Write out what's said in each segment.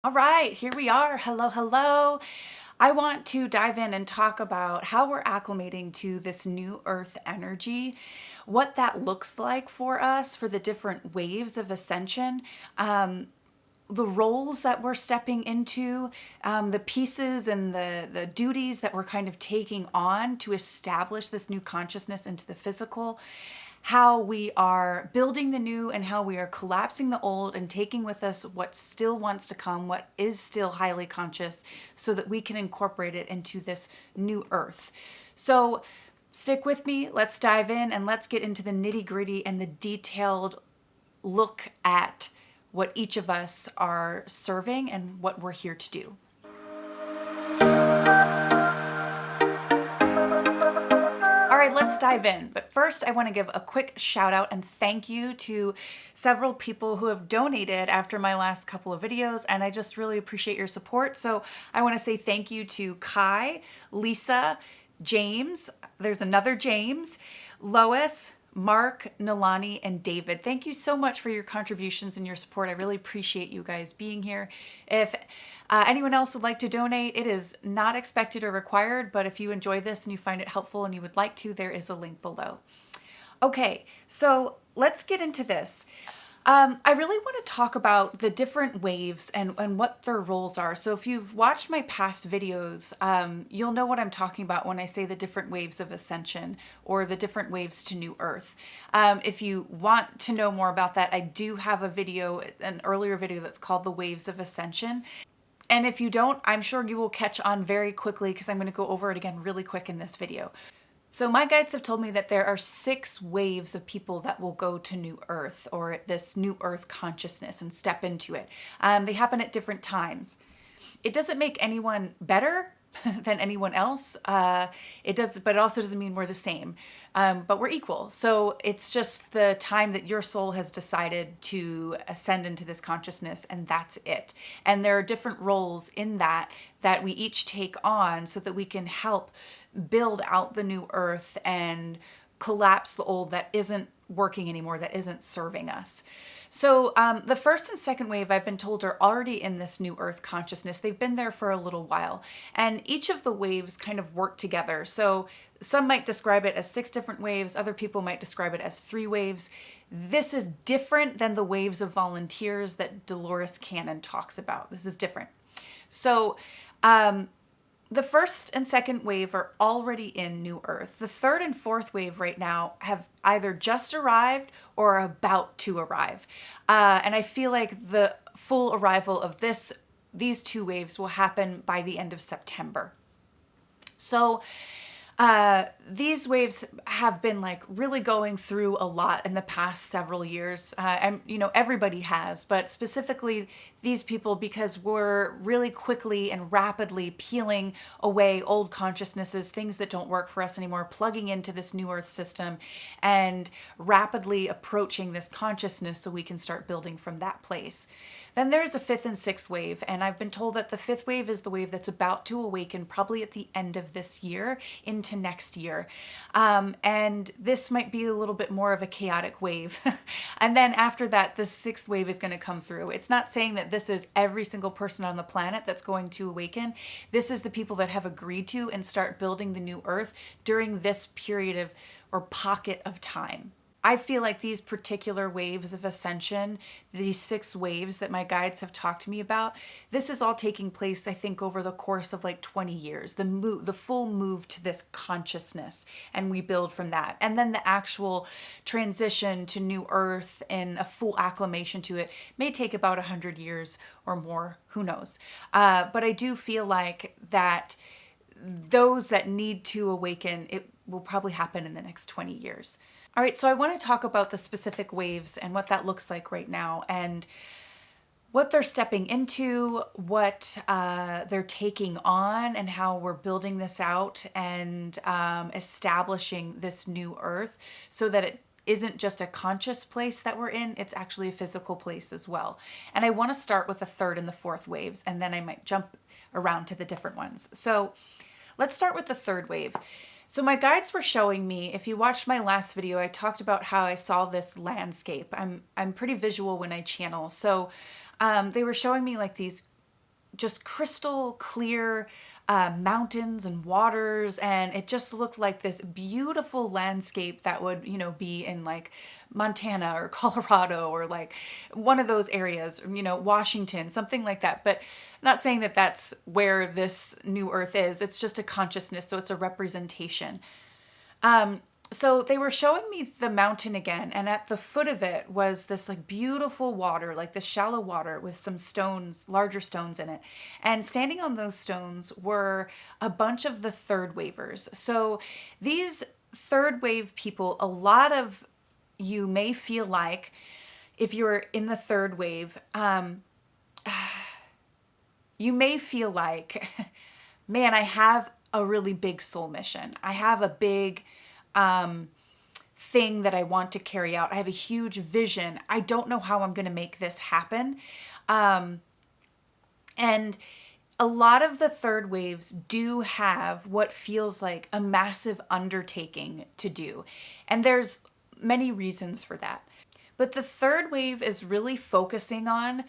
All right, here we are. Hello, hello. I want to dive in and talk about how we're acclimating to this new earth energy, what that looks like for us for the different waves of ascension, the roles that we're stepping into, the pieces and the duties that we're kind of taking on to establish this new consciousness into the physical, how we are building the new and how we are collapsing the old and taking with us what still wants to come, what is still highly conscious, so that we can incorporate it into this new earth. So stick with me, let's dive in and let's get into the nitty gritty and the detailed look at what each of us are serving and what we're here to do. All right, let's dive in. But first, I want to give a quick shout out and thank you to several people who have donated after my last couple of videos, and I just really appreciate your support. So I want to say thank you to Kai, Lisa, James, there's another James, Lois, Mark, Nilani, and David. Thank you so much for your contributions and your support. I really appreciate you guys being here. If anyone else would like to donate, it is not expected or required, but if you enjoy this and you find it helpful and you would like to, there is a link below. Okay, so let's get into this. I really want to talk about the different waves and what their roles are. So if you've watched my past videos, you'll know what I'm talking about when I say the different waves of ascension or the different waves to New Earth. If you want to know more about that, I do have a video, an earlier video that's called The Waves of Ascension. And if you don't, I'm sure you will catch on very quickly because I'm going to go over it again really quick in this video. So my guides have told me that there are 6 waves of people that will go to New Earth or this New Earth consciousness and step into it. They happen at different times. It doesn't make anyone better than anyone else. It does, but it also doesn't mean we're the same. But we're equal. So it's just the time that your soul has decided to ascend into this consciousness, and that's it. And there are different roles in that we each take on so that we can help build out the new earth and collapse the old that isn't working anymore, that isn't serving us. So the first and second wave, I've been told, are already in this new earth consciousness. They've been there for a little while. And each of the waves kind of work together. So some might describe it as 6 different waves. Other people might describe it as 3 waves. This is different than the waves of volunteers that Dolores Cannon talks about. This is different. So the first and second wave are already in New Earth. The third and fourth wave right now have either just arrived or are about to arrive. And I feel like the full arrival of these 2 waves will happen by the end of September. So these waves have been like really going through a lot in the past several years. And, everybody has, but specifically these people, because we're really quickly and rapidly peeling away old consciousnesses, things that don't work for us anymore, plugging into this new earth system and rapidly approaching this consciousness so we can start building from that place. Then there's a 5th and 6th wave, and I've been told that the 5th wave is the wave that's about to awaken probably at the end of this year into next year. And this might be a little bit more of a chaotic wave. And then after that, the 6th wave is going to come through. It's not saying that this is every single person on the planet that's going to awaken. This is the people that have agreed to and start building the new earth during this period of or pocket of time. I feel like these particular waves of ascension, these 6 waves that my guides have talked to me about, this is all taking place, I think, over the course of like 20 years, the full move to this consciousness, and we build from that. And then the actual transition to New Earth and a full acclimation to it may take about 100 years or more, who knows. But I do feel like that those that need to awaken, it will probably happen in the next 20 years. All right, so I want to talk about the specific waves and what that looks like right now and what they're stepping into, what they're taking on, and how we're building this out and establishing this new earth so that it isn't just a conscious place that we're in, it's actually a physical place as well. And I want to start with the 3rd and the 4th waves, and then I might jump around to the different ones. So let's start with the 3rd wave. So my guides were showing me, if you watched my last video, I talked about how I saw this landscape. I'm pretty visual when I channel. So they were showing me like these just crystal clear mountains and waters, and it just looked like this beautiful landscape that would, be in like Montana or Colorado or like one of those areas, Washington, something like that. But not saying that that's where this new earth is. It's just a consciousness, so it's a representation. So they were showing me the mountain again, and at the foot of it was this like beautiful water, like this shallow water with some stones, larger stones in it. And standing on those stones were a bunch of the third wavers. So these third wave people, a lot of you may feel like if you're in the third wave, you may feel like, man, I have a really big soul mission. I have a big thing that I want to carry out. I have a huge vision. I don't know how I'm going to make this happen. And a lot of the third waves do have what feels like a massive undertaking to do. And there's many reasons for that. But the third wave is really focusing on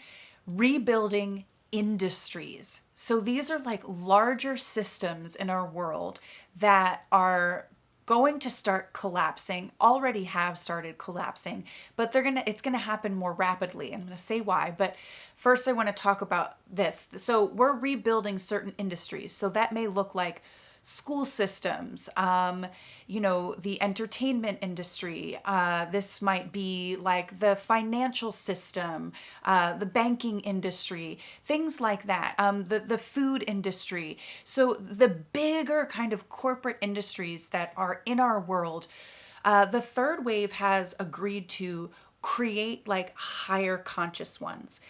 rebuilding industries. So these are like larger systems in our world that are going to start collapsing, already have started collapsing, but it's going to happen more rapidly. I'm going to say why, but first I want to talk about this. So we're rebuilding certain industries. So that may look like school systems, the entertainment industry. This might be like the financial system, the banking industry, things like that, the food industry. So the bigger kind of corporate industries that are in our world, the third wave has agreed to create like higher conscious ones.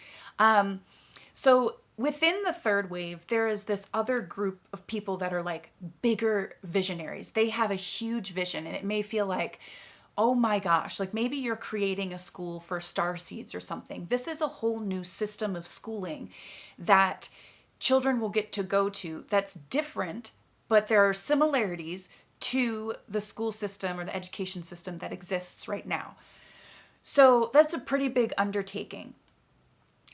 So within the third wave, there is this other group of people that are like bigger visionaries. They have a huge vision, and it may feel like, oh my gosh, like maybe you're creating a school for star seeds or something. This is a whole new system of schooling that children will get to go to that's different, but there are similarities to the school system or the education system that exists right now. So that's a pretty big undertaking.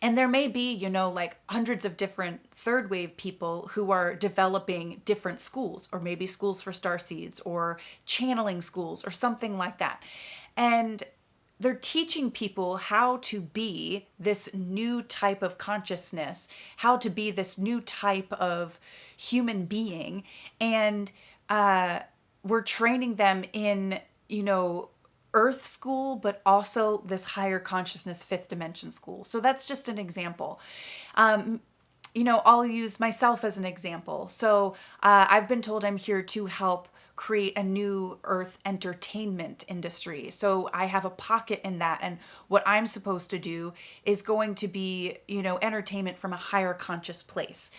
And there may be, like hundreds of different third wave people who are developing different schools, or maybe schools for starseeds or channeling schools or something like that. And they're teaching people how to be this new type of consciousness, how to be this new type of human being. And we're training them in, earth school, but also this higher consciousness fifth dimension school. So that's just an example. I'll use myself as an example. So I've been told I'm here to help create a new earth entertainment industry. So I have a pocket in that. And what I'm supposed to do is going to be, entertainment from a higher conscious place.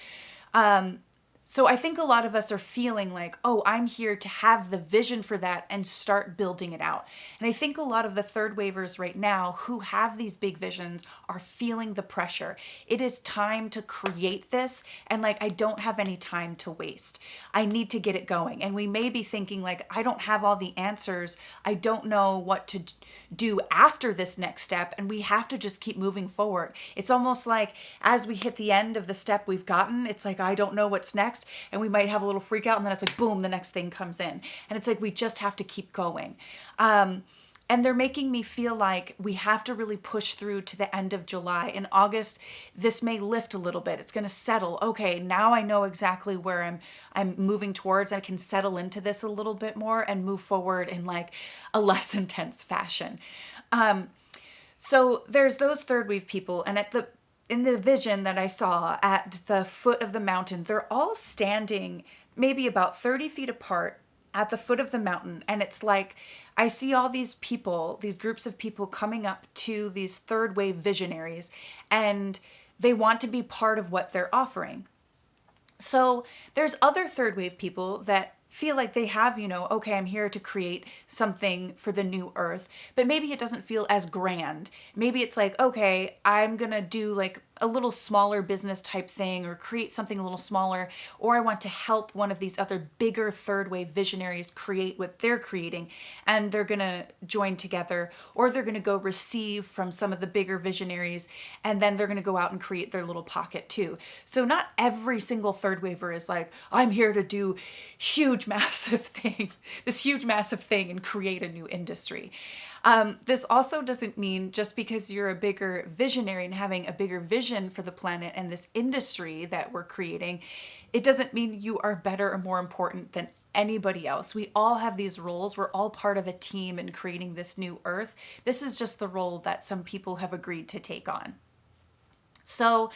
So I think a lot of us are feeling like, oh, I'm here to have the vision for that and start building it out. And I think a lot of the third wavers right now who have these big visions are feeling the pressure. It is time to create this. And like, I don't have any time to waste. I need to get it going. And we may be thinking like, I don't have all the answers. I don't know what to do after this next step. And we have to just keep moving forward. It's almost like as we hit the end of the step we've gotten, it's like, I don't know what's next. And we might have a little freak out, and then it's like, boom, the next thing comes in. And it's like, we just have to keep going. And they're making me feel like we have to really push through to the end of July. In August, this may lift a little bit. It's going to settle. Okay, now I know exactly where I'm moving towards. I can settle into this a little bit more and move forward in like a less intense fashion. So there's those third wave people, and in the vision that I saw at the foot of the mountain, they're all standing maybe about 30 feet apart at the foot of the mountain. And it's like, I see all these people, these groups of people coming up to these third wave visionaries, and they want to be part of what they're offering. So there's other third wave people that feel like they have, okay, I'm here to create something for the new earth, but maybe it doesn't feel as grand. Maybe it's like, okay, I'm going to do like a little smaller business type thing or create something a little smaller, or I want to help one of these other bigger third wave visionaries create what they're creating, and they're going to join together, or they're going to go receive from some of the bigger visionaries, and then they're going to go out and create their little pocket too. So not every single third waver is like, I'm here to do this huge massive thing and create a new industry. This also doesn't mean just because you're a bigger visionary and having a bigger vision for the planet and this industry that we're creating, it doesn't mean you are better or more important than anybody else. We all have these roles. We're all part of a team in creating this new earth. This is just the role that some people have agreed to take on. So,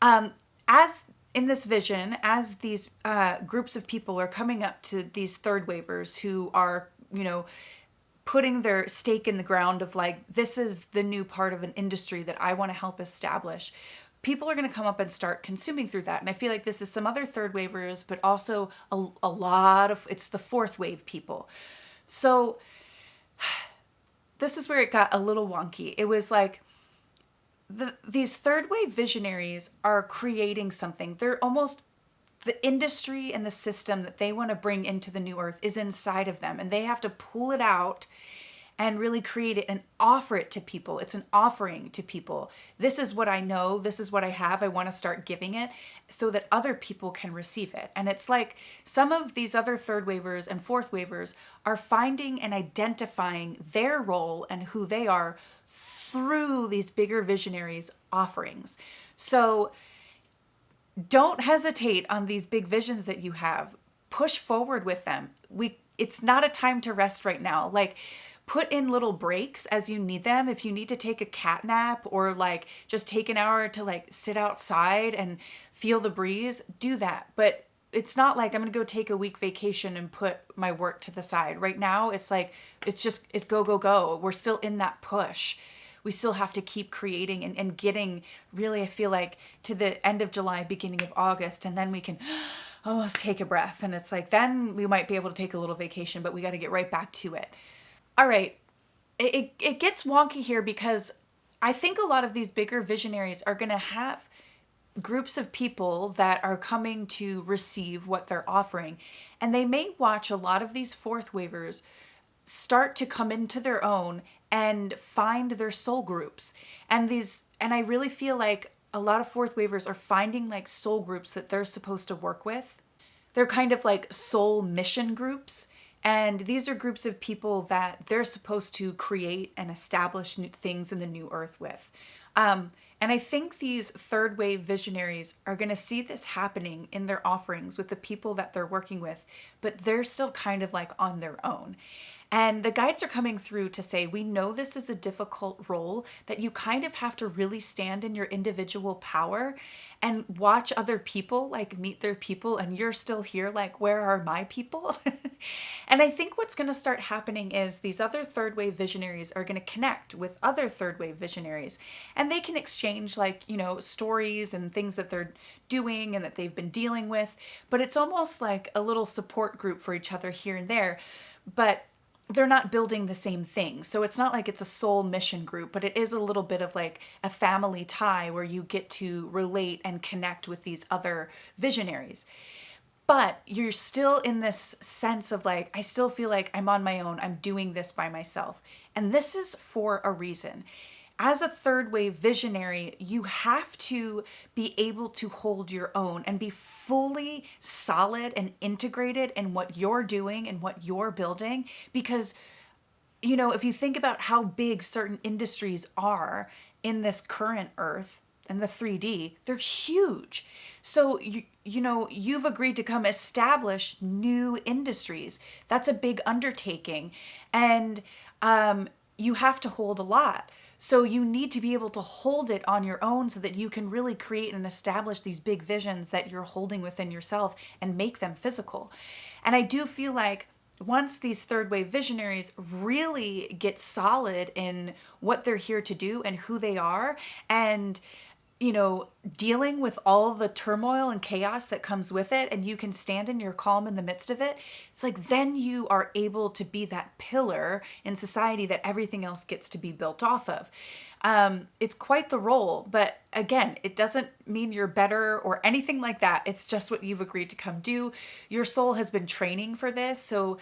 as in this vision, as these groups of people are coming up to these third wavers who are, putting their stake in the ground of like, this is the new part of an industry that I want to help establish, people are going to come up and start consuming through that. And I feel like this is some other third wavers, but also a lot of, it's the fourth wave people. So this is where it got a little wonky. It was like, these third wave visionaries are creating something. They're almost, the industry and the system that they want to bring into the new earth is inside of them, and they have to pull it out and really create it and offer it to people. It's an offering to people. This is what I know. This is what I have. I want to start giving it so that other people can receive it. And it's like some of these other third wavers and fourth wavers are finding and identifying their role and who they are through these bigger visionaries' offerings. So don't hesitate on these big visions that you have. Push forward with them. It's not a time to rest right now. Like, put in little breaks as you need them. If you need to take a cat nap or like just take an hour to like sit outside and feel the breeze, do that. But it's not like I'm going to go take a week vacation and put my work to the side. Right now, it's like, it's go, go, go. We're still in that push. We still have to keep creating and getting really, I feel like, to the end of July, beginning of August, and then we can almost take a breath. And it's like, then we might be able to take a little vacation, but we got to get right back to it. All right. It gets wonky here because I think a lot of these bigger visionaries are going to have groups of people that are coming to receive what they're offering. And they may watch a lot of these fourth wavers start to come into their own and find their soul groups. And I really feel like a lot of fourth wavers are finding like soul groups that they're supposed to work with. They're kind of like soul mission groups. And these are groups of people that they're supposed to create and establish new things in the new earth with. And I think these third wave visionaries are going to see this happening in their offerings with the people that they're working with, but they're still kind of like on their own. And the guides are coming through to say, we know this is a difficult role, that you kind of have to really stand in your individual power and watch other people like meet their people, and you're still here like, where are my people? And I think what's going to start happening is these other third wave visionaries are going to connect with other third wave visionaries, and they can exchange like, stories and things that they're doing and that they've been dealing with, but it's almost like a little support group for each other here and there. But they're not building the same thing. So it's not like it's a soul mission group, but it is a little bit of like a family tie where you get to relate and connect with these other visionaries. But you're still in this sense of like, I still feel like I'm on my own. I'm doing this by myself. And this is for a reason. As a third wave visionary, you have to be able to hold your own and be fully solid and integrated in what you're doing and what you're building. Because, if you think about how big certain industries are in this current earth and the 3D, they're huge. So, you've agreed to come establish new industries. That's a big undertaking. And you have to hold a lot. So you need to be able to hold it on your own so that you can really create and establish these big visions that you're holding within yourself and make them physical. And I do feel like once these third wave visionaries really get solid in what they're here to do and who they are, and dealing with all the turmoil and chaos that comes with it, and you can stand in your calm in the midst of it, it's like then you are able to be that pillar in society that everything else gets to be built off of. It's quite the role, but again, it doesn't mean you're better or anything like that. It's just what you've agreed to come do. Your soul has been training for this, so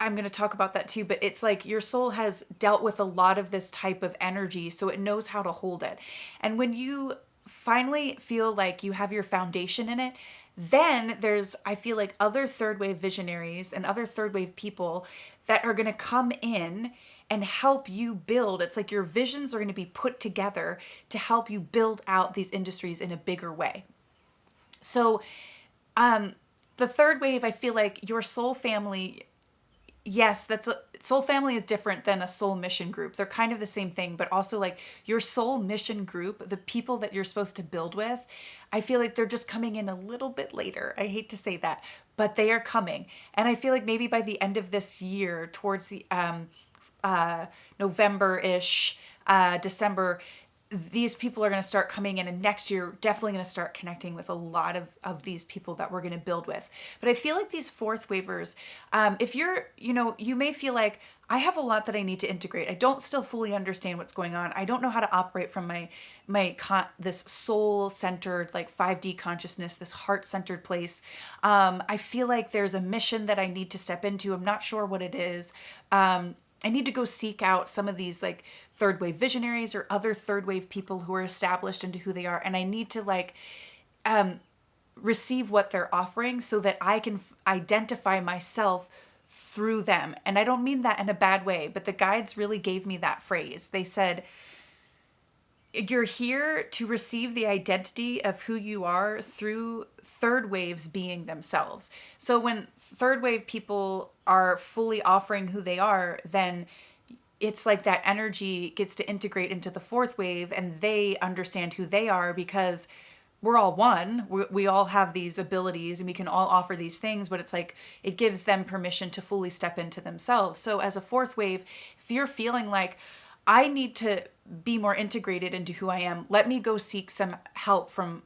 I'm going to talk about that too, but it's like your soul has dealt with a lot of this type of energy, so it knows how to hold it. And when you finally feel like you have your foundation in it, then there's, I feel like, other third wave visionaries and other third wave people that are going to come in and help you build. It's like your visions are going to be put together to help you build out these industries in a bigger way. So the third wave, I feel like your soul family, yes, soul family is different than a soul mission group. They're kind of the same thing, but also like your soul mission group, the people that you're supposed to build with, I feel like they're just coming in a little bit later. I hate to say that, but they are coming. And I feel like maybe by the end of this year, towards the November-ish, December, these people are going to start coming in, and next year definitely going to start connecting with a lot of these people that we're going to build with. But I feel like these fourth wavers, if you're, you may feel like I have a lot that I need to integrate. I don't still fully understand what's going on. I don't know how to operate from this soul-centered, like 5D consciousness, this heart-centered place. I feel like there's a mission that I need to step into. I'm not sure what it is. I need to go seek out some of these like third wave visionaries or other third wave people who are established into who they are. And I need to receive what they're offering so that I can identify myself through them. And I don't mean that in a bad way, but the guides really gave me that phrase. They said, you're here to receive the identity of who you are through third waves being themselves. So when third wave people are fully offering who they are, then it's like that energy gets to integrate into the fourth wave and they understand who they are because we're all one. We all have these abilities and we can all offer these things, but it's like it gives them permission to fully step into themselves. So as a fourth wave, if you're feeling like I need to be more integrated into who I am, let me go seek some help from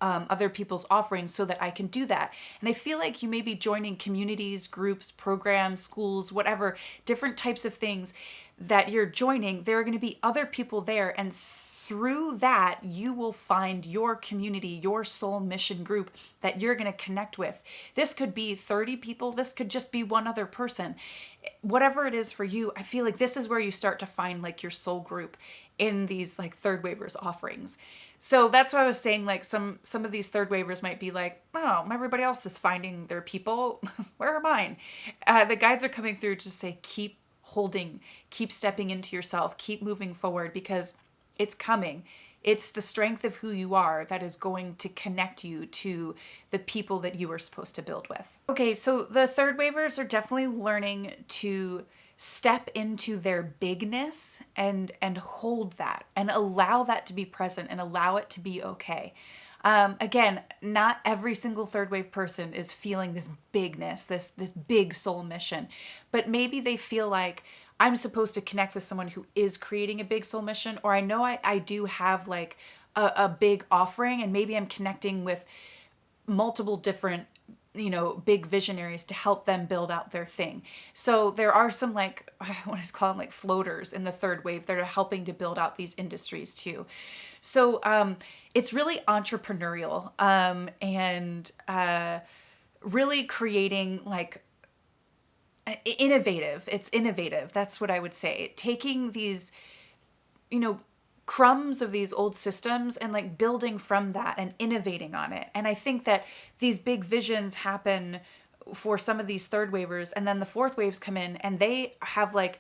other people's offerings so that I can do that. And I feel like you may be joining communities, groups, programs, schools, whatever, different types of things that you're joining. There are going to be other people there, and through that, you will find your community, your soul mission group that you're going to connect with. This could be 30 people. This could just be one other person. Whatever it is for you, I feel like this is where you start to find like your soul group in these like third waivers offerings. So that's why I was saying like some of these third waivers might be like, oh, everybody else is finding their people. Where are mine? The guides are coming through to say, keep holding, keep stepping into yourself, keep moving forward because it's coming. It's the strength of who you are that is going to connect you to the people that you were supposed to build with. Okay, so the third waivers are definitely learning to step into their bigness and hold that and allow that to be present and allow it to be okay. Again, not every single third wave person is feeling this bigness, this big soul mission, but maybe they feel like I'm supposed to connect with someone who is creating a big soul mission, or I know I do have like a big offering and maybe I'm connecting with multiple different big visionaries to help them build out their thing. So there are some like, I want to call them like floaters in the third wave that are helping to build out these industries too. So it's really entrepreneurial and really creating like innovative. It's innovative. That's what I would say. Taking these, crumbs of these old systems and like building from that and innovating on it. And I think that these big visions happen for some of these third wavers, and then the fourth waves come in and they have like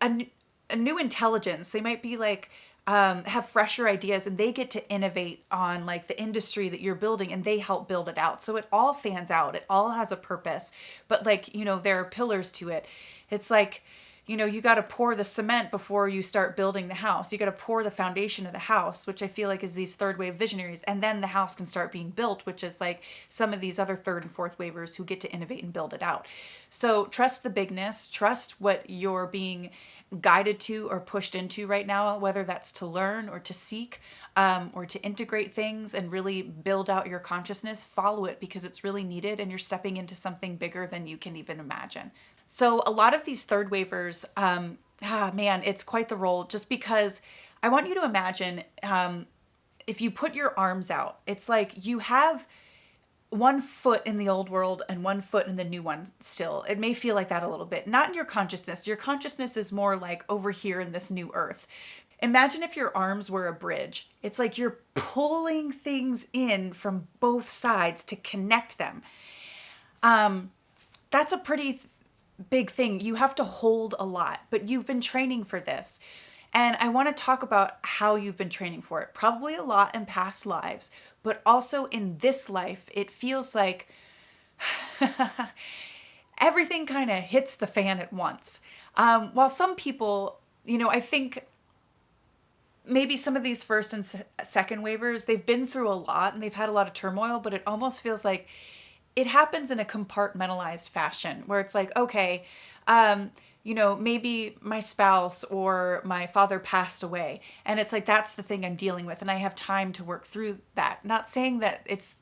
a new intelligence. They might be like have fresher ideas and they get to innovate on like the industry that you're building and they help build it out. So it all fans out. It all has a purpose, but like, there are pillars to it. It's like, you got to pour the cement before you start building the house. You got to pour the foundation of the house, which I feel like is these third wave visionaries. And then the house can start being built, which is like some of these other third and fourth wavers who get to innovate and build it out. So trust the bigness, trust what you're being guided to or pushed into right now, whether that's to learn or to seek, or to integrate things and really build out your consciousness, follow it because it's really needed and you're stepping into something bigger than you can even imagine. So a lot of these third waivers, man, it's quite the role, just because I want you to imagine, if you put your arms out, it's like you have one foot in the old world and one foot in the new one still. It may feel like that a little bit. Not in your consciousness. Your consciousness is more like over here in this new earth. Imagine if your arms were a bridge. It's like you're pulling things in from both sides to connect them. That's a pretty big thing. You have to hold a lot, but you've been training for this. And I want to talk about how you've been training for it. Probably a lot in past lives, but also in this life, it feels like everything kind of hits the fan at once. While some people, I think maybe some of these first and second waivers, they've been through a lot and they've had a lot of turmoil, but it almost feels like it happens in a compartmentalized fashion where it's like, okay, maybe my spouse or my father passed away. And it's like, that's the thing I'm dealing with. And I have time to work through that. Not saying that it's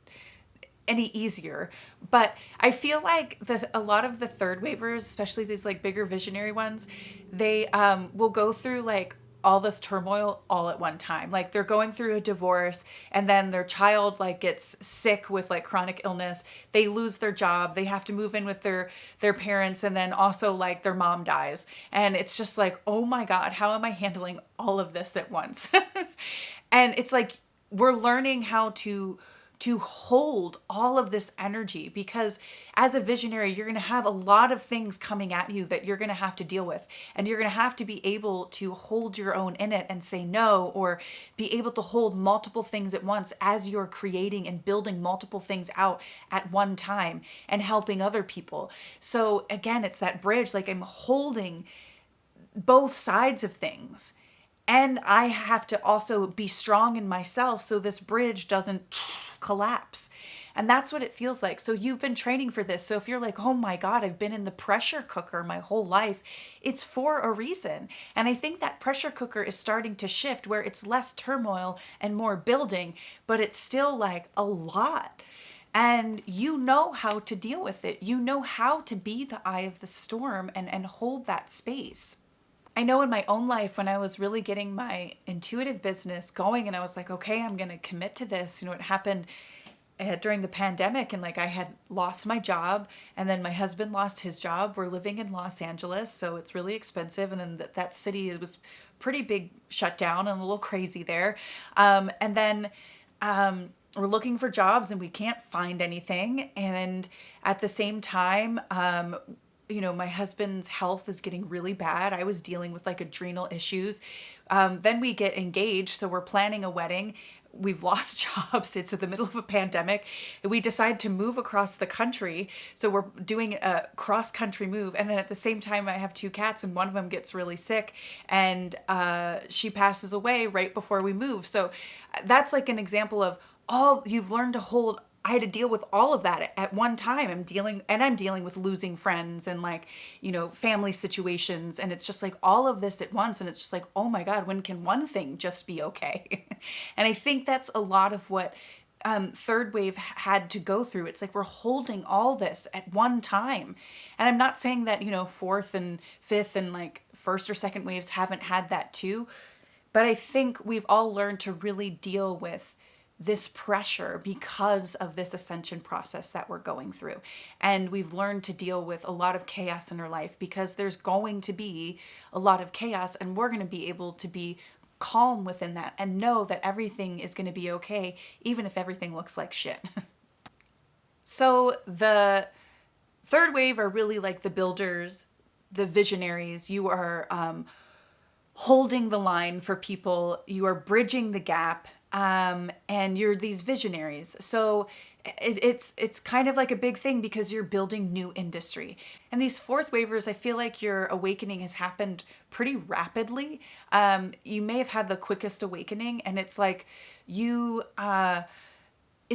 any easier, but I feel like a lot of the third waivers, especially these like bigger visionary ones, they will go through like all this turmoil all at one time. Like they're going through a divorce and then their child like gets sick with like chronic illness. They lose their job. They have to move in with their parents. And then also like their mom dies. And it's just like, oh my God, how am I handling all of this at once? And it's like, we're learning how to hold all of this energy, because as a visionary, you're going to have a lot of things coming at you that you're going to have to deal with. And you're going to have to be able to hold your own in it and say no, or be able to hold multiple things at once as you're creating and building multiple things out at one time and helping other people. So again, it's that bridge, like I'm holding both sides of things. And I have to also be strong in myself so this bridge doesn't collapse. And that's what it feels like. So you've been training for this. So if you're like, oh my God, I've been in the pressure cooker my whole life, it's for a reason. And I think that pressure cooker is starting to shift where it's less turmoil and more building, but it's still like a lot. And you know how to deal with it. You know how to be the eye of the storm and hold that space. I know in my own life when I was really getting my intuitive business going and I was like, okay, I'm going to commit to this. It happened during the pandemic and like I had lost my job and then my husband lost his job. We're living in Los Angeles, so it's really expensive. And then that city, it was pretty big shutdown and a little crazy there. And then we're looking for jobs and we can't find anything. And at the same time, my husband's health is getting really bad. I was dealing with like adrenal issues. Then we get engaged. So we're planning a wedding. We've lost jobs. It's in the middle of a pandemic. We decide to move across the country. So we're doing a cross country move. And then at the same time, I have 2 cats and one of them gets really sick and she passes away right before we move. So that's like an example of all you've learned to hold. I had to deal with all of that at one time. I'm dealing with losing friends and family situations. And it's just like all of this at once. And it's just like, oh my God, when can one thing just be okay? And I think that's a lot of what third wave had to go through. It's like we're holding all this at one time. And I'm not saying that, fourth and fifth and like first or second waves haven't had that too. But I think we've all learned to really deal with this pressure because of this ascension process that we're going through. And we've learned to deal with a lot of chaos in our life because there's going to be a lot of chaos and we're going to be able to be calm within that and know that everything is going to be okay, even if everything looks like shit. So the third wave are really like the builders, the visionaries. You are holding the line for people. You are bridging the gap. And you're these visionaries. So it's kind of like a big thing because you're building new industry. And these fourth waivers, I feel like your awakening has happened pretty rapidly. You may have had the quickest awakening and it's like it's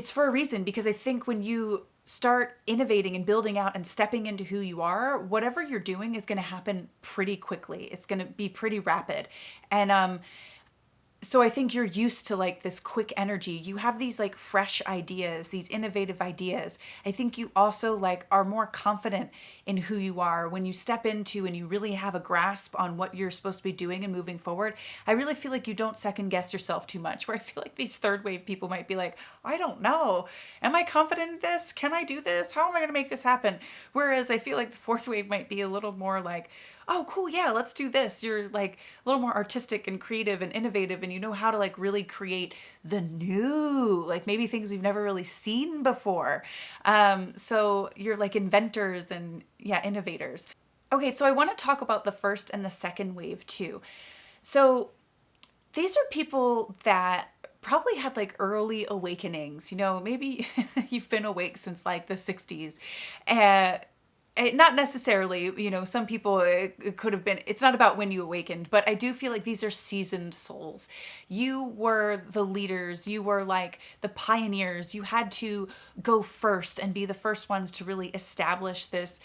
for a reason, because I think when you start innovating and building out and stepping into who you are, whatever you're doing is going to happen pretty quickly. It's going to be pretty rapid. And so I think you're used to like this quick energy. You have these like fresh ideas, these innovative ideas. I think you also like are more confident in who you are when you step into and you really have a grasp on what you're supposed to be doing and moving forward. I really feel like you don't second guess yourself too much, where I feel like these third wave people might be like, I don't know. Am I confident in this? Can I do this? How am I going to make this happen? Whereas I feel like the fourth wave might be a little more like, oh, cool, yeah, let's do this. You're like a little more artistic and creative and innovative, and you know how to like really create the new, like maybe things we've never really seen before. So you're like inventors and yeah, innovators. Okay, so I want to talk about the first and the second wave too. So these are people that probably had like early awakenings. You know, maybe you've been awake since like the 60s. Not necessarily, you know, some people, it could have been, it's not about when you awakened, but I do feel like these are seasoned souls. You were the leaders, you were like the pioneers, you had to go first and be the first ones to really establish this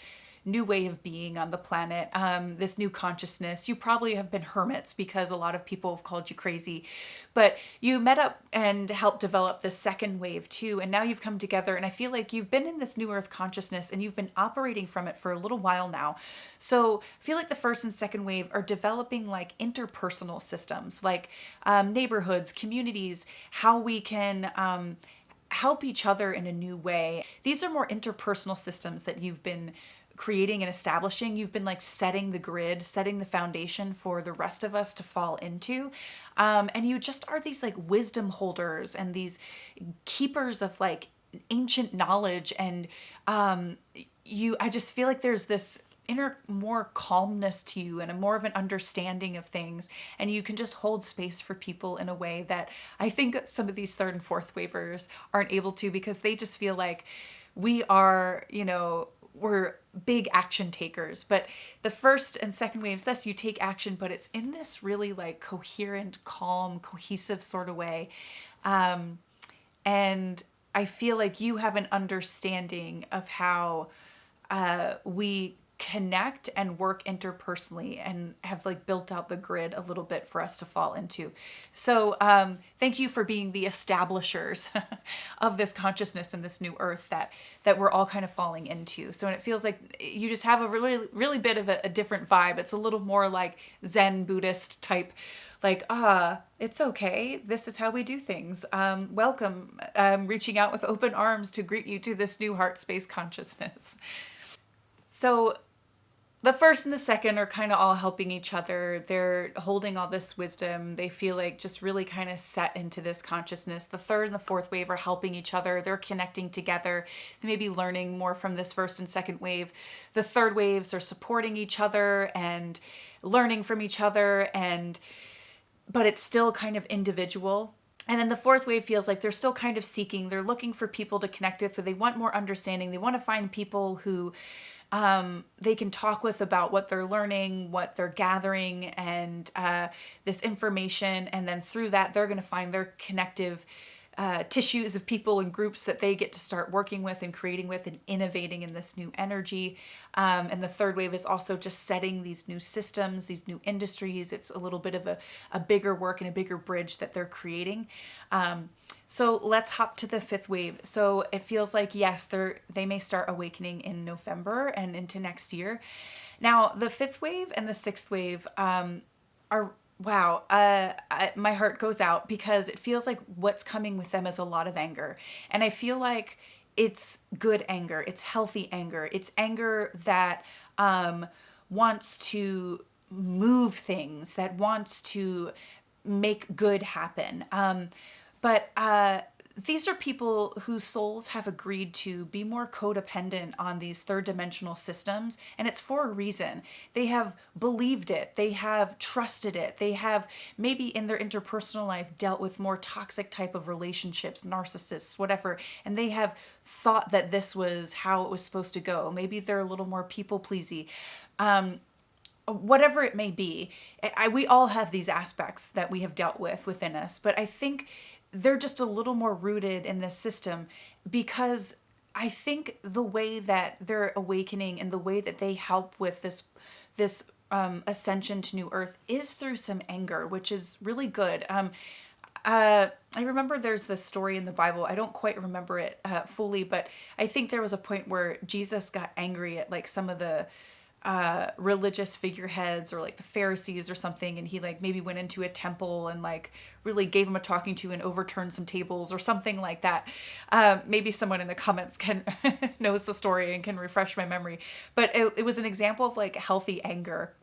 new way of being on the planet, this new consciousness. You probably have been hermits because a lot of people have called you crazy, but you met up and helped develop the second wave too. And now you've come together, and I feel like you've been in this new earth consciousness and you've been operating from it for a little while now. So I feel like the first and second wave are developing like interpersonal systems, like neighborhoods, communities, how we can help each other in a new way. These are more interpersonal systems that you've been creating and establishing. You've been like setting the grid, setting the foundation for the rest of us to fall into. And you just are these like wisdom holders and these keepers of like ancient knowledge. And I just feel like there's this inner more calmness to you and a more of an understanding of things, and you can just hold space for people in a way that I think some of these third and fourth wavers aren't able to, because they just feel like we are, you know, we're big action takers. But the first and second waves, yes, you take action, but it's in this really like coherent, calm, cohesive sort of way. And I feel like you have an understanding of how we connect and work interpersonally, and have like built out the grid a little bit for us to fall into. So thank you for being the establishers of this consciousness and this new earth that we're all kind of falling into. So it feels like you just have a really bit of a different vibe. It's a little more like Zen Buddhist type, like, it's okay, this is how we do things. Welcome, reaching out with open arms to greet you to this new heart space consciousness. So the first and the second are kind of all helping each other. They're holding all this wisdom. They feel like just really kind of set into this consciousness. The third and the fourth wave are helping each other. They're connecting together. They may be learning more from this first and second wave. The third waves are supporting each other and learning from each other, but it's still kind of individual. And then the fourth wave feels like they're still kind of seeking. They're looking for people to connect with. So they want more understanding. They want to find people who they can talk with about what they're learning, what they're gathering, and this information. And then through that, they're going to find their connective tissues of people and groups that they get to start working with and creating with and innovating in this new energy. And the third wave is also just setting these new systems, these new industries. It's a little bit of a bigger work and a bigger bridge that they're creating. So let's hop to the fifth wave. So it feels like, yes, they may start awakening in November and into next year. Now, the fifth wave and the sixth wave are, wow, my heart goes out, because it feels like what's coming with them is a lot of anger. And I feel like it's good anger. It's healthy anger. It's anger that wants to move things, that wants to make good happen. But these are people whose souls have agreed to be more codependent on these third dimensional systems, and it's for a reason. They have believed it. They have trusted it. They have maybe in their interpersonal life dealt with more toxic type of relationships, narcissists, whatever, and they have thought that this was how it was supposed to go. Maybe they're a little more people-pleasy. Whatever it may be, we all have these aspects that we have dealt with within us, but I think they're just a little more rooted in this system because I think the way that they're awakening and the way that they help with this ascension to new earth is through some anger, which is really good. I remember there's this story in the Bible. I don't quite remember it fully, but I think there was a point where Jesus got angry at like some of the religious figureheads or like the Pharisees or something, and he like maybe went into a temple and like really gave him a talking to and overturned some tables or something like that. Maybe someone in the comments can knows the story and can refresh my memory, but it was an example of like healthy anger.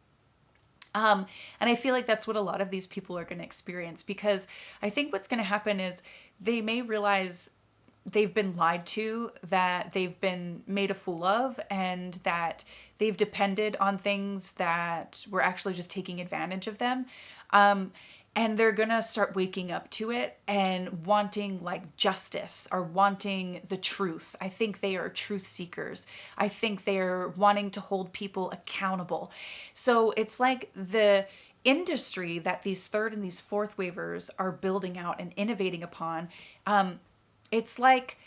And I feel like that's what a lot of these people are going to experience, because I think what's going to happen is they may realize they've been lied to, that they've been made a fool of, and that they've depended on things that were actually just taking advantage of them. And they're going to start waking up to it and wanting like justice or wanting the truth. I think they are truth seekers. I think they're wanting to hold people accountable. So it's like the industry that these third and these fourth wavers are building out and innovating upon. It's like,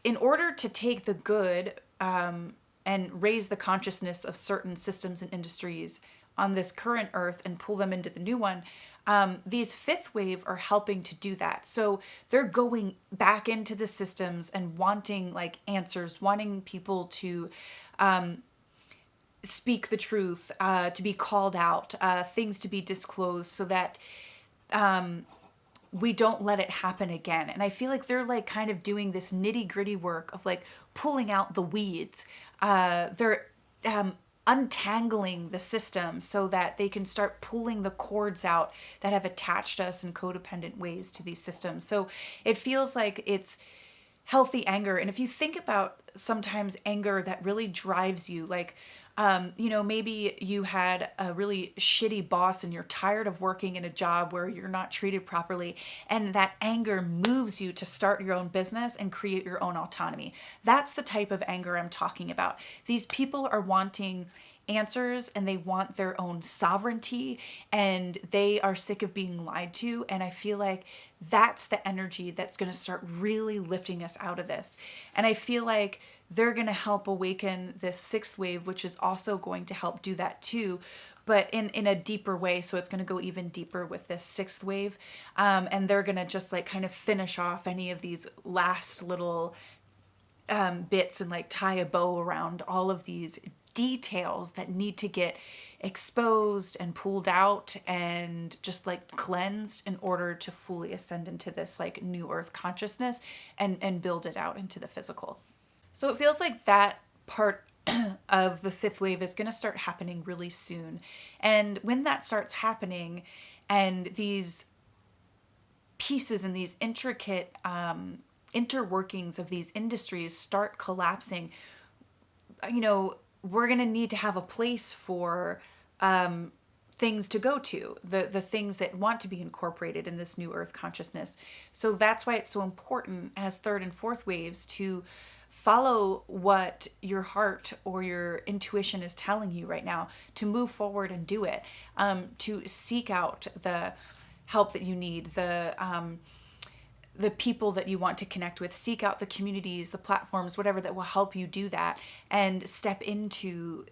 in order to take the good and raise the consciousness of certain systems and industries on this current earth and pull them into the new one, these fifth wave are helping to do that. So they're going back into the systems and wanting like answers, wanting people to speak the truth, to be called out, things to be disclosed, so that we don't let it happen again. And I feel like they're like kind of doing this nitty gritty work of like pulling out the weeds. They're untangling the system so that they can start pulling the cords out that have attached us in codependent ways to these systems. So it feels like it's healthy anger. And if you think about sometimes anger that really drives you, like, maybe you had a really shitty boss and you're tired of working in a job where you're not treated properly, and that anger moves you to start your own business and create your own autonomy. That's the type of anger I'm talking about. These people are wanting answers and they want their own sovereignty, and they are sick of being lied to. And I feel like that's the energy that's going to start really lifting us out of this. And I feel like they're going to help awaken this sixth wave, which is also going to help do that too, but in a deeper way. So it's going to go even deeper with this sixth wave. And they're going to just like kind of finish off any of these last little bits and like tie a bow around all of these details that need to get exposed and pulled out and just like cleansed in order to fully ascend into this like new earth consciousness and build it out into the physical. So it feels like that part of the fifth wave is going to start happening really soon. And when that starts happening and these pieces and these intricate interworkings of these industries start collapsing, we're going to need to have a place for things to go to, the things that want to be incorporated in this new earth consciousness. So that's why it's so important as third and fourth waves to follow what your heart or your intuition is telling you right now, to move forward and do it, to seek out the help that you need, the people that you want to connect with, seek out the communities, the platforms, whatever that will help you do that, and step into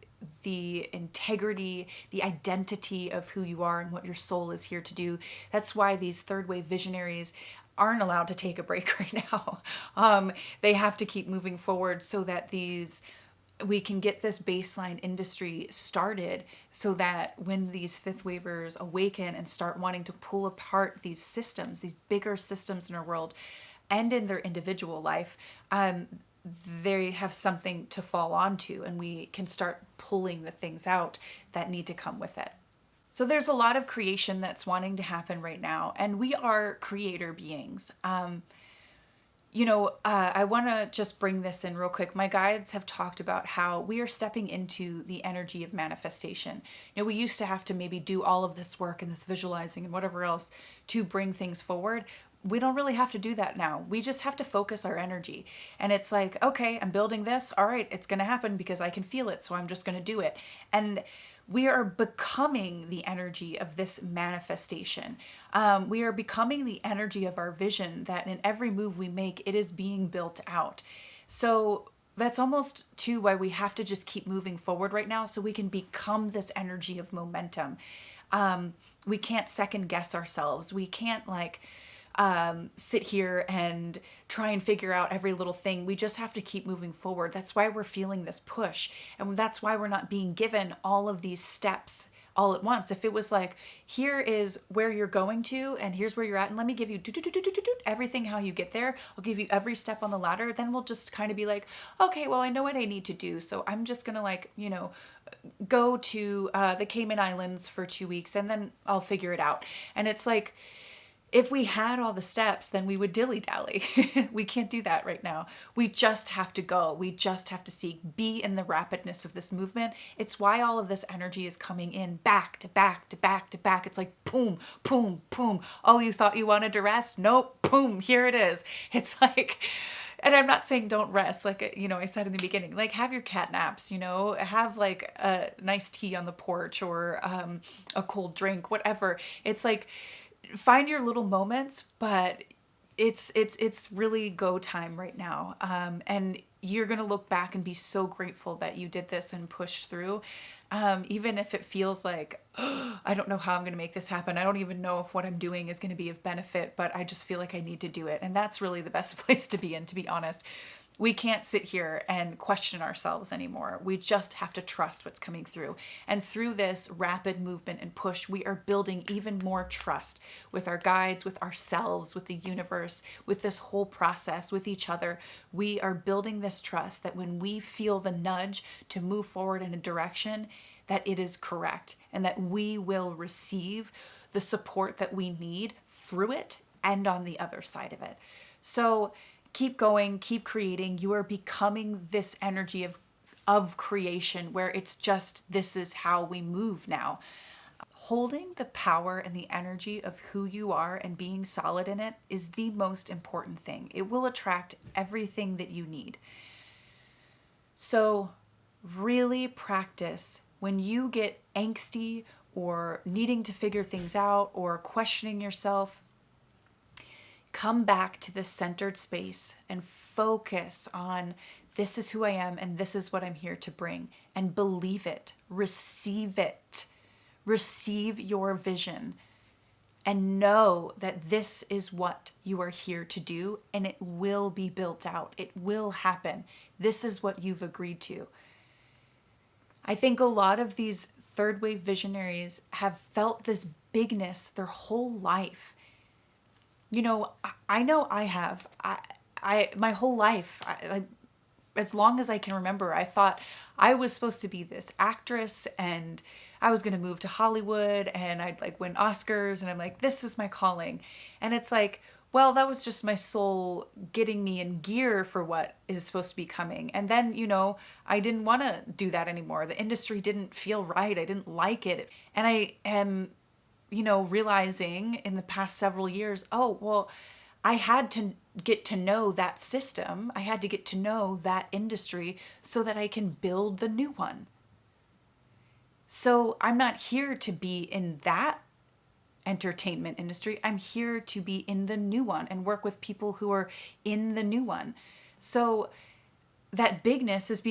the integrity, the identity of who you are and what your soul is here to do. That's why these third wave visionaries aren't allowed to take a break right now. They have to keep moving forward so that we can get this baseline industry started, so that when these fifth wavers awaken and start wanting to pull apart these systems, these bigger systems in our world and in their individual life, they have something to fall onto, and we can start pulling the things out that need to come with it. So there's a lot of creation that's wanting to happen right now, and we are creator beings. I want to just bring this in real quick. My guides have talked about how we are stepping into the energy of manifestation. We used to have to maybe do all of this work and this visualizing and whatever else to bring things forward. We don't really have to do that now. We just have to focus our energy. And it's like, okay, I'm building this. All right, it's going to happen because I can feel it. So I'm just going to do it. And we are becoming the energy of this manifestation. We are becoming the energy of our vision, that in every move we make, it is being built out. So that's almost too why we have to just keep moving forward right now so we can become this energy of momentum. We can't second guess ourselves. We can't like sit here and try and figure out every little thing. We just have to keep moving forward. That's why we're feeling this push. And that's why we're not being given all of these steps all at once. If it was like, here is where you're going to, and here's where you're at, and let me give you everything how you get there. I'll give you every step on the ladder. Then we'll just kind of be like, okay, well, I know what I need to do. So I'm just going to like, go to the Cayman Islands for 2 weeks and then I'll figure it out. And it's like, if we had all the steps, then we would dilly-dally. We can't do that right now. We just have to go. We just have to seek, be in the rapidness of this movement. It's why all of this energy is coming in back to back to back to back. It's like boom, boom, boom. Oh, you thought you wanted to rest? Nope, boom, here it is. It's like, and I'm not saying don't rest. Like, I said in the beginning, like have your cat naps, have like a nice tea on the porch or a cold drink, whatever. It's like, find your little moments, but it's really go time right now. And you're going to look back and be so grateful that you did this and pushed through. Even if it feels like, oh, I don't know how I'm going to make this happen. I don't even know if what I'm doing is going to be of benefit, but I just feel like I need to do it. And that's really the best place to be in, to be honest. We can't sit here and question ourselves anymore. We just have to trust what's coming through. And through this rapid movement and push, we are building even more trust with our guides, with ourselves, with the universe, with this whole process, with each other. We are building this trust that when we feel the nudge to move forward in a direction, that it is correct and that we will receive the support that we need through it and on the other side of it. So keep going, keep creating. You are becoming this energy of creation where it's just, this is how we move now. Holding the power and the energy of who you are and being solid in it is the most important thing. It will attract everything that you need. So really practice when you get angsty or needing to figure things out or questioning yourself. Come back to this centered space and focus on this is who I am and this is what I'm here to bring, and believe it, receive it, receive your vision, and know that this is what you are here to do and it will be built out. It will happen. This is what you've agreed to. I think a lot of these third wave visionaries have felt this bigness their whole life. I know I have. I my whole life, as long as I can remember, I thought I was supposed to be this actress and I was going to move to Hollywood and I'd like win Oscars and I'm like, this is my calling. And it's like, well, that was just my soul getting me in gear for what is supposed to be coming. And then, I didn't want to do that anymore. The industry didn't feel right. I didn't like it. And I am realizing in the past several years, oh, well, I had to get to know that system. I had to get to know that industry so that I can build the new one. So I'm not here to be in that entertainment industry. I'm here to be in the new one and work with people who are in the new one. So that bigness is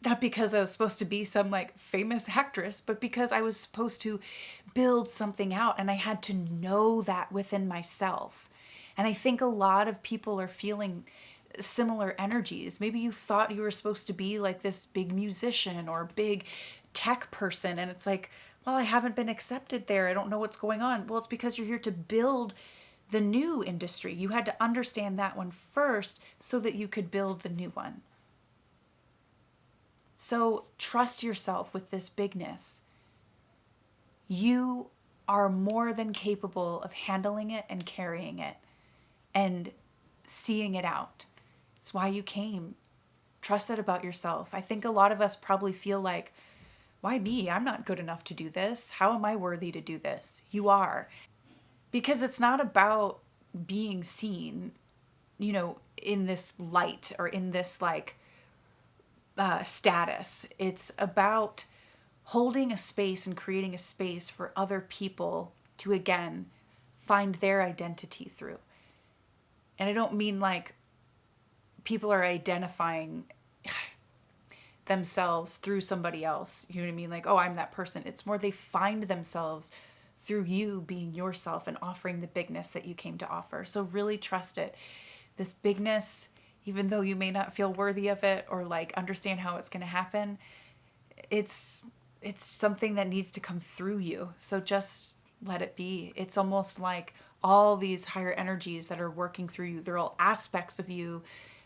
not because I was supposed to be some like famous actress, but because I was supposed to build something out and I had to know that within myself. And I think a lot of people are feeling similar energies. Maybe you thought you were supposed to be like this big musician or big tech person. And it's like, well, I haven't been accepted there. I don't know what's going on. Well, it's because you're here to build the new industry. You had to understand that one first so that you could build the new one. So trust yourself with this bigness. You are more than capable of handling it and carrying it and seeing it out. It's why you came. Trust it about yourself. I think a lot of us probably feel like, why me? I'm not good enough to do this. How am I worthy to do this? You are. Because it's not about being seen, in this light or in this status. It's about holding a space and creating a space for other people to, again, find their identity through. And I don't mean like people are identifying themselves through somebody else. You know what I mean? Like, oh, I'm that person. It's more they find themselves through you being yourself and offering the bigness that you came to offer. So really trust it. This bigness, even though you may not feel worthy of it or like understand how it's going to happen, it's something that needs to come through you. So just let it be. It's almost like all these higher energies that are working through you. They're all aspects of you.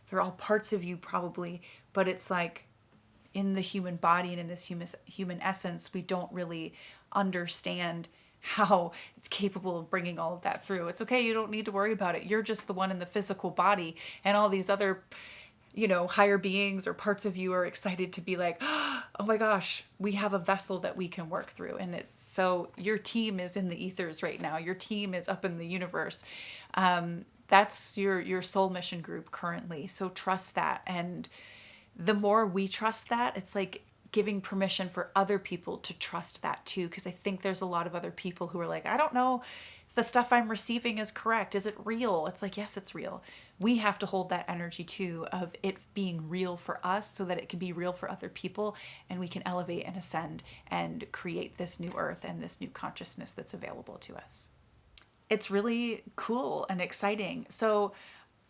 They're all parts of you probably, but it's like in the human body and in this human essence, we don't really understand how it's capable of bringing all of that through. It's okay. You don't need to worry about it. You're just the one in the physical body, and all these other, higher beings or parts of you are excited to be like, oh my gosh, we have a vessel that we can work through. And it's so your team is in the ethers right now. Your team is up in the universe. That's your soul mission group currently. So trust that. And the more we trust that, it's like giving permission for other people to trust that too. Because I think there's a lot of other people who are like, I don't know if the stuff I'm receiving is correct. Is it real? It's like, yes, it's real. We have to hold that energy too of it being real for us so that it can be real for other people, and we can elevate and ascend and create this new earth and this new consciousness that's available to us. It's really cool and exciting. So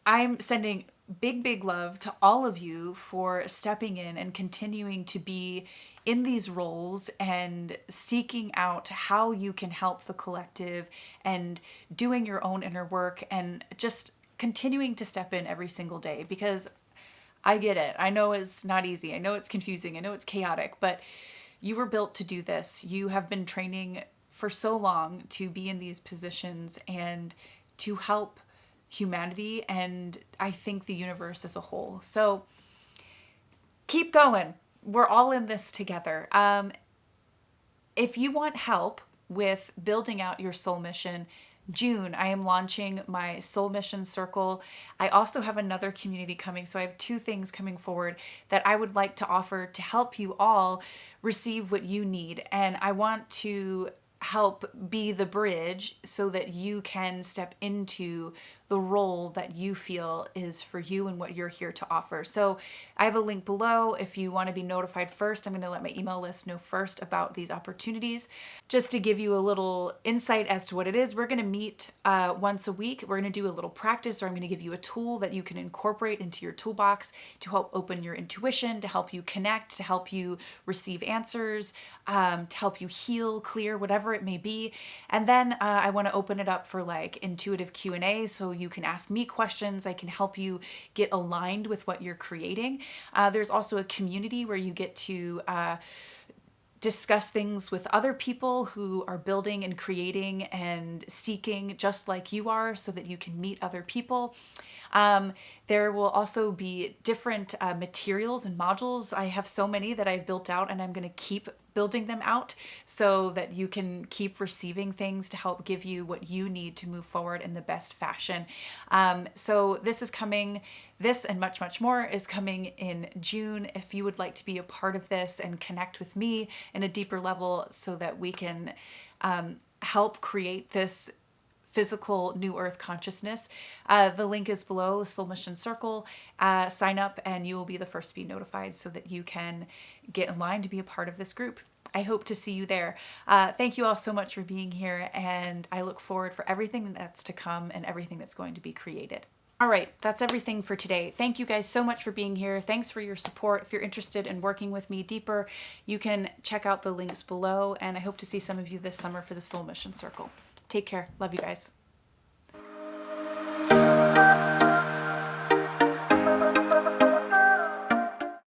I'm sending big love to all of you for stepping in and continuing to be in these roles and seeking out how you can help the collective and doing your own inner work and just continuing to step in every single day, because I get it. I know it's not easy. I know it's confusing. I know it's chaotic, but you were built to do this. You have been training for so long to be in these positions and to help humanity, and I think the universe as a whole. So keep going. We're all in this together. If you want help with building out your soul mission, June, I am launching my Soul Mission Circle. I also have another community coming. So I have two things coming forward that I would like to offer to help you all receive what you need. And I want to help be the bridge so that you can step into the role that you feel is for you and what you're here to offer. So I have a link below if you want to be notified first. I'm going to let my email list know first about these opportunities. Just to give you a little insight as to what it is, we're going to meet once a week. We're going to do a little practice, or I'm going to give you a tool that you can incorporate into your toolbox to help open your intuition, to help you connect, to help you receive answers, to help you heal, clear, whatever it may be. And then I want to open it up for like intuitive Q&A, so you can ask me questions. I can help you get aligned with what you're creating. There's also a community where you get to discuss things with other people who are building and creating and seeking just like you are, so that you can meet other people. There will also be different materials and modules. I have so many that I've built out, and I'm going to keep building them out so that you can keep receiving things to help give you what you need to move forward in the best fashion. So this is coming, this and much more is coming in June. If you would like to be a part of this and connect with me in a deeper level so that we can help create this physical new earth consciousness, the link is below, Soul Mission Circle. Sign up and you will be the first to be notified so that you can get in line to be a part of this group. I hope to see you there. Thank you all so much for being here, and I look forward for everything that's to come and everything that's going to be created. All right, that's everything for today. Thank you guys so much for being here. Thanks for your support. If you're interested in working with me deeper, you can check out the links below, and I hope to see some of you this summer for the Soul Mission Circle. Take care. Love you guys.